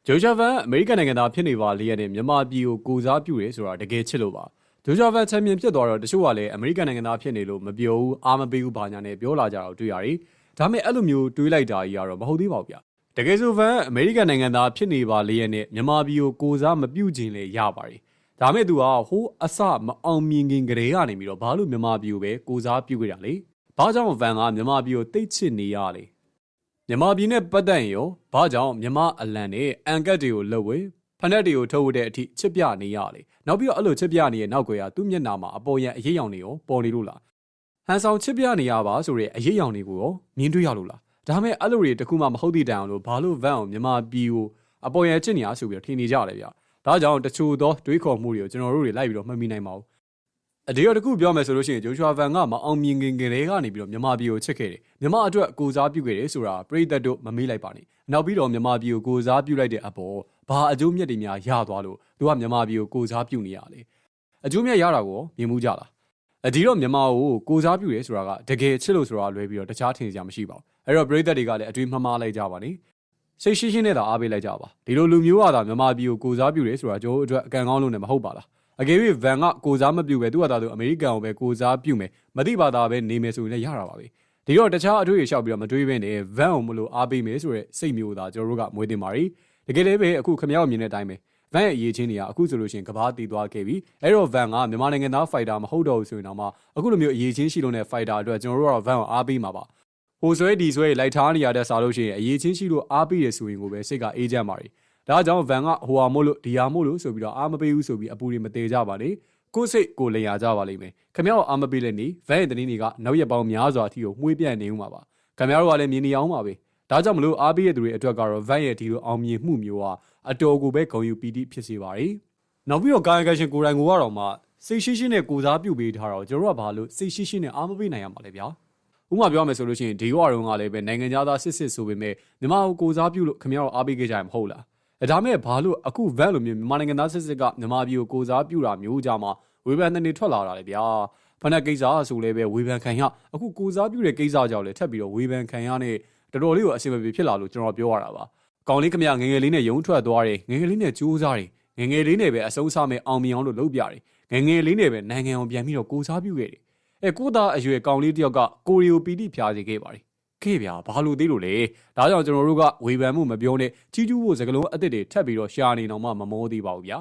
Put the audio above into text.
ဂျိုဂျာဗန်အမေရိကန်နိုင်ငံသားဖြစ်နေပါလေရဲ့မြန်မာပြည်ကိုကိုစားပြုရဲဆိုတာတကယ်ချစ်လို့ပါဂျိုဂျာဗန်ချန်ပီယံဖြစ်သွားတော့တချို့ကလည်းအမေရိကန်နိုင်ငံသားဖြစ်နေလို့မပြောဘူးအားမပေးဘူးဘာညာနဲ့ပြောလာကြတော့တွေ့ရတယ်ဒါပေမဲ့အဲ့လိုမျိုးတွေးလိုက်တာကြီးကတော့မဟုတ်သေးပါဘူးဗျတကယ်ဆိုဗန်အမေရိကန်နိုင်ငံသားဖြစ်နေပါလေရဲ့မြန်မာပြည်ကိုကိုစားမပြုခြင်းလေရပါတယ်ဒါမဲ့သူကဟိုးအစမအောင်မြင်ခင်ကလေးကနေပြီးတော့ဘာလို့မြန်မာပြည်ကိုပဲကိုစားပြုခဲ့တာလေဘာကြောင့်ဗန်ကမြန်မာပြည်ကိုတိတ်ချစ်နေရလဲမြန်မာပြည်နဲ့ပတ်သက်ရင်ရောဘာကြောင့်မြန်မာအလံနဲ့အန်ကတ်တွေကိုလှုပ်ဝဲဖနက်တွေကိုထုတ်ဝတဲ့အထိချစ်ပြနေရလေနောက်ပြီးတော့အဲ့လိုချစ်ပြနေတဲ့နောက်ကွယ်ကသူ့မျက်နှာမှာအပေါ်ရန်အရေးရောင်တွေရောပေါ်နေလို့လားဟန်ဆောင်ချစ်ပြနေရပါဆိုတဲ့အရေးရောင်တွေကိုရောမြင်တွေ့ရလို့လားဒါမဲ့အဲ့လိုတွေတခုမှမဟုတ်သည့်တိုင်အောင်လို့ဘာလို့ဗန်အောင်မြန်မာပြည်ကိုအပေါ်ရန်ချစ်နေရဆိုပြီးတော့ထင်နေကြတယ်ဗျဒါကြောင့်တချို့သောတွေးခေါ်မှုတွေကိုကျွန်တော်တို့တွေလိုက်ပြီးတော့မှတ်မိနိုင်ပါဘူးအဒီရောတခုပြောမယ်ဆိုလို့ရှိရင်ဂျိုရှွာဗန်ကမအောင်မြင်ခင်ကလေးကနေပြီးတော့မြန်မာပြည်ကိုချစ်ခဲ့တယ်မြန်မာအတွက်ကိုစားပြုခဲ့တယ်ဆိုတာပရိသတ်တို့မမေးလိုက်ပါနဲ့နောက်ပြီးတော့မြန်မာပြည်ကိုကိုစားပြုလိုက်တဲ့အပေါ်ဘာအကျိုးမြတ်တွေများရသွားလို့သူကမြန်မာပြည်ကိုကိုစားပြုနေရလေအကျိုးမြတ်ရတာကိုမြင်မှုကြလားအဒီတော့မြန်မာကိုကိုစားပြုတယ်ဆိုတာကတကယ်ချစ်လို့ဆိုတာလွဲပြီးတော့တခြားထင်စရာမရှိပါဘူးအဲ့တော့ပရိသတ်တွေကလည်းအတွေးမှားလိုက်ကြပါနဲ့စိတ်ရှိရှိနဲ့သာအားပေးလိုက်ကြပါဒီလိုလူမျိုးကသာမြန်မာပြည်ကိုကိုစားပြုတယ်ဆိုတာကျိုးအတွက်အကန့်ကောင်းလို့လည်းမဟုတ်ပါလားအကယ်၍ဗန်ကကိုစားမပြုပဲသူ့ဟာသာသူအမေရိကန်ကိုပဲကိုစားပြုမယ်မသိပါသားပဲနေမယ်ဆိုရင်လည်းရတာပါပဲဒီတော့တခြားအတွေ့အကြုံလျှောက်ပြီးတော့မတွေးဘဲနဲ့ဗန်အောင်မလို့အားပေးမယ်ဆိုတဲ့စိတ်မျိုးသာကျွန်တော်တို့ကမွေးတင်ပါရီတကယ်လည်းပဲအခုခမရောက်မြင်တဲ့အတိုင်းပဲဗန်ရဲ့အရေးချင်းတွေကအခုဆိုလို့ရှိရင်ကဘာတည်သွားခဲ့ပြီအဲ့တော့ဗန်ကမြန်မာနိုင်ငံသားဖိုက်တာမဟုတ်တော့ဘူးဆိုရင်တော့မှအခုလိုမျိုးအရေးချင်းရှိလို့တဲ့ဖိုက်တာအတွက်ကျွန်တော်တို့ကတော့ဗန်ကိုအားပေးမှာပါဟိုဆွဲဒီဆွဲလိုက်ထားနေရတဲ့စားလို့ရှိရင်အရေးချင်းရှိလို့အားပေးရဆိုရင်ကိုပဲစိတ်ကအေးချမ်းပါရီဒါကြောင့်ဗန်ကဟိုဟာမို့လို့ဒီဟာမို့လို့ဆိုပြီးတော့အားမပေးဘူးဆိုပြီးအပူတွေမသေးကြပါနဲ့ကိုယ်စိတ်ကိုလင်ရကြပါလိမ့်မယ်ခင်ဗျားတို့အားမပေးလက်နေဗန်ရဲ့တနည်းတွေကနောက်ရက်ပေါင်းများစွာအထိကိုမှွေးပြန့်နေဦးမှာပါခင်ဗျားတို့ကလည်းမြင်နေအောင်ပါပဲဒါကြောင့်မလို့အားပေးရတဲ့သူတွေအတွက်ကတော့ဗန်ရဲ့ဒီလိုအောင်မြင်မှုမျိုးကအတော်ကိုပဲဂုဏ်ယူပီတိဖြစ်စေပါ रे နောက်ပြီးတော့ကာယကရှင်ကိုယ်တိုင်ကိုကတော့မှစိတ်ရှိရှိနဲ့ကိုစားပြုပေးထားတော့ကျွန်တော်တို့ကဘာလို့စိတ်ရှိရှိနဲ့အားမပေးနိုင်ရမှာလဲဗျာဥပမာပြောမယ်ဆိုလို့ရှိရင်ဒီဝါရုံကလည်းပဲနိုင်ငံသားစစ်စစ်ဆိုပေမဲ့မြန်မာကိုစားပြုလို့ခင်ဗျားတို့အားပေးခဲ့ကြရင်မဟုတ်လားဒါမဲ့ဘာလို့အခုဗန်လိုမျိုးမြန်မာနိုင်ငံသားစစ်စစ်ကမြန်မာပြည်ကိုကိုစားပြုတာမျိုးကြမှာဝေဖန်တဲ့နေထွက်လာတာလေဗျာဖနက်ကိစ္စဆိုလည်းပဲဝေဖန်ခံရအခုကိုစားပြုတဲ့ကိစ္စကြောင့်လည်းထပ်ပြီးတော့ဝေဖန်ခံရနဲ့တော်တော်လေးကိုအဆင်မပြေဖြစ်လာလို့ကျွန်တော်ပြောရတာပါကောင်လေးခမရငငယ်လေးနဲ့ရုံထွက်သွားတယ်ငငယ်လေးနဲ့ကြိုးစားတယ်ငငယ်လေးနဲ့ပဲအဆုံးစားမဲ့အောင်မြင်အောင်လို့လုပ်ပြတယ်ငငယ်လေးနဲ့ပဲနိုင်ငံအောင်ပြန်ပြီးတော့ကိုစားပြုခဲ့တယ်ကိုသားအရွယ်ကောင်လေးတယောက်ကကိုရီယိုပီတိဖျားစေခဲ့ပါတယ်ခဲ့ဗျာဘာလို့သေးလို့လဲဒါကြောင့်ကျွန်တော်တို့ကဝေဖန်မှုမပြောနဲ့ကြီးကျူးဖို့စကလုံးအစ်စ်တွေထပ်ပြီးတော့ရှာနေအောင်မှမမောသေးပါဘူးဗျာ